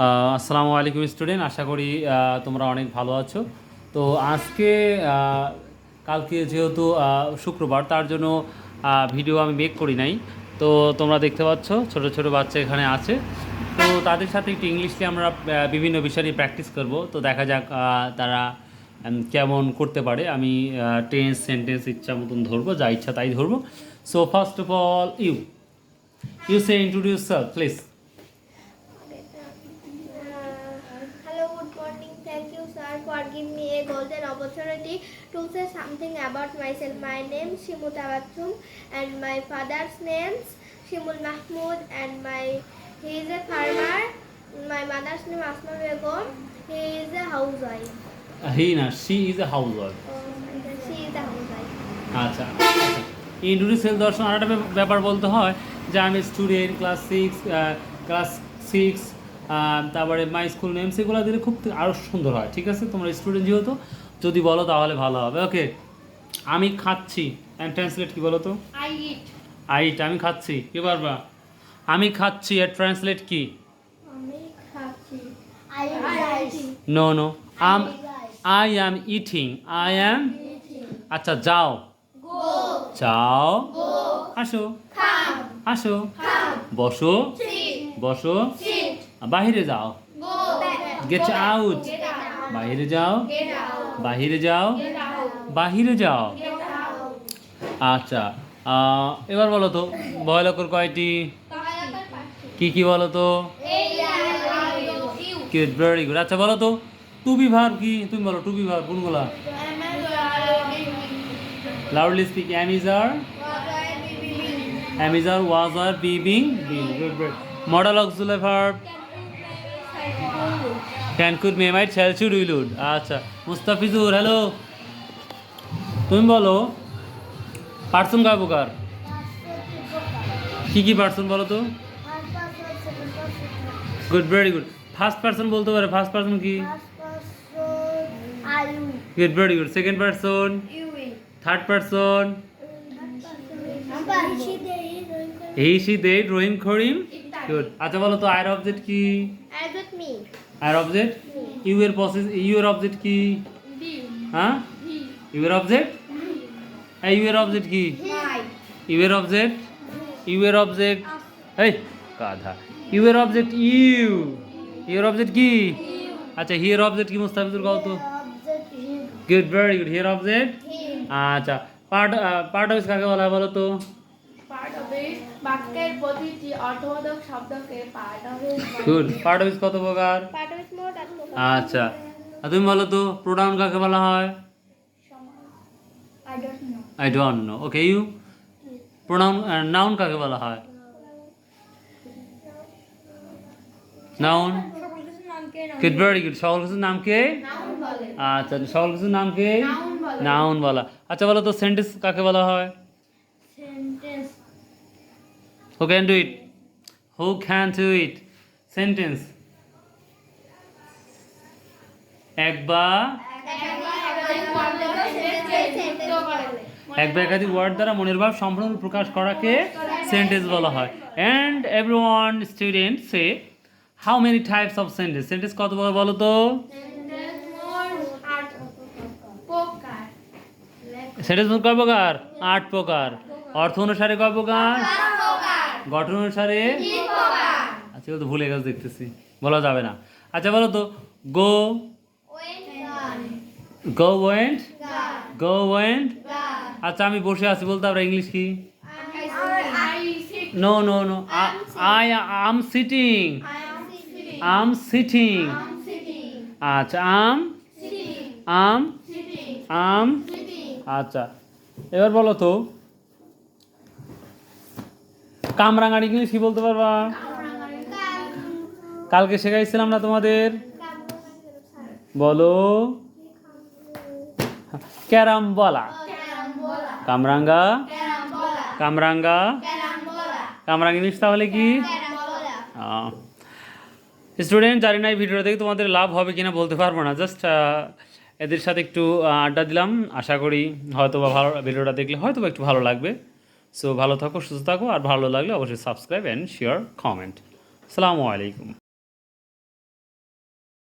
আসসালামু আলাইকুম স্টুডেন্ট, আশা করি তোমরা অনেক ভালো আছো। তো আজকে কালকে যেহেতু শুক্রবার, তার জন্য ভিডিও আমি মেক করি নাই। তো তোমরা দেখতে পাচ্ছ ছোট ছোট বাচ্চা এখানে আছে। তো তাদের সাথে একটু ইংলিশে আমরা বিভিন্ন বিষয় নিয়ে প্র্যাকটিস করব। তো দেখা যাক তারা কেমন করতে পারে। আমি টেন্স সেন্টেন্স ইচ্ছা মতন ধরবো, যা ইচ্ছা তাই ধরবো। So first of all you say introduce self please. Hello, good morning. Thank you, sir, for giving me a golden opportunity to say something about myself. My name is Shimul Tabassum, and my father's name is Shimul Mahmood, and he is a farmer. My mother's name is Asma Begum. He is a housewife. She is a housewife. She is a housewife. আচ্ছা, introduce self দর্শন আরেকটা ব্যাপার বলতে হয় যে আমি student class six, তারপরে my school name, সেগুলো দিলে খুব আরও সুন্দর হয়। ঠিক আছে, তোমরা স্টুডেন্ট যেহেতু যদি বলো তাহলে ভালো হবে। ওকে, আমি খাচ্ছি, অ্যান্ড ট্রান্সলেট কী বলো তো? আই ইট, আমি খাচ্ছি। কি পারবা? আমি খাচ্ছি এর ট্রান্সলেট কি? No no, I am eating, I am. আচ্ছা, যাও, যাও, আসো, আসো, বসো, বসো, বাহিরে যাও, গেট আউট, বাহিরে যাও, বাহিরে যাও, বাহিরে যাও। আচ্ছা, এবার বলো তো ভয়লকর কয়টি? কি কি বলো তো? Good, very good. আচ্ছা বলো তো টু বি ভার্ব কি? তুমি বলো টু বি ভার্ব কোনগুলা? Loudly speak. am is are, was are, be being, being. Good, good. Modal auxiliary verb can, could, may, might, shall, should, will, would. আচ্ছা, Mustafizur, hello. তুমি বলো পার্সন কয় প্রকার? কি কি পার্সন বলো তো? Good, very good. First person বলতে পারে, ফার্স্ট পার্সন কি? Good, very good. Second person, third person, he, she, they, Rahim, Karim. Good. আচ্ছা বলো তো আয়ের অবজেক্ট কি? আয়ের অবজেক্ট। ইউ এর প্রসেস, ইউ এর অবজেক্ট কি? হ্যাঁ, ইউ এর অবজেক্ট। ইউ এর অবজেক্ট কি? ইউ এর অবজেক্ট, ইউ এর অবজেক্ট, এই গাধা। ইউ এর অবজেক্ট ইউ, ইউ এর অবজেক্ট কি? আচ্ছা, হি এর অবজেক্ট কি মুস্তাফিজুর কও তো? Good, very good. হি এর অবজেক্ট। আচ্ছা, পার্ট অফ কাকে বলা হয় বলো তো? বাক্যের প্রতিটি অর্থবোধক শব্দকে part of good. Part of কত প্রকার? আচ্ছা, তুমি বলো তো প্রোনাউন কাকে বলা হয়? I don't know. Okay, you pronoun. Noun কাকে বলা হয়? নাউন। Good, very good. সকল কিছুর নামকে? আচ্ছা, সকল কিছুর নামকে নাউন বলা। আচ্ছা বলো তো সেন্টেন্স কাকে বলা হয়? Who can do it? Who can do it? Sentence. এক বা একাধিক ওয়ার্ড দ্বারা মনের ভাব সম্পূর্ণ প্রকাশ করাকে সেন্টেন্স বলা হয়। And everyone students say how many types of sentence? Sentence কত প্রকার বলো তো? সেন্টেন্স কয় প্রকার? 8 প্রকার। অর্থ অনুসারে কয় প্রকার? গঠন অনুসারে? আচ্ছা, তো ভুলে গেছে দেখতেছি, বলা যাবে না। আচ্ছা বলো তো গো, গো ওয়েন্ট, গো ওয়েন্ট। আচ্ছা, আমি বসে আছি বলতে আমরা ইংলিশ কি? No no no, I am sitting, am sitting. আচ্ছা, আম আম আম। আচ্ছা, এবার বলো তো কামরাঙার ইংলিশ কি বলতে পারবা? কালকে শেখাইছিলাম না তোমাদের, বলো। ক্যারাম বলা, কামরাঙ্গা, কামরাঙ্গা, কামরাঙ্গা ইংলিশ তাহলে কি? স্টুডেন্ট, জানি না এই ভিডিওটা দেখে তোমাদের লাভ হবে কিনা বলতে পারবো না। জাস্ট এদের সাথে একটু আড্ডা দিলাম। আশা করি হয়তো বা ভালো, ভিডিওটা দেখলে হয়তো বা একটু ভালো লাগবে। সো ভালো থাকো, সুস্থ থাকো, আর ভালো লাগলে অবশ্যই সাবস্ক্রাইব অ্যান্ড শেয়ার, কমেন্ট। আসসালামু আলাইকুম।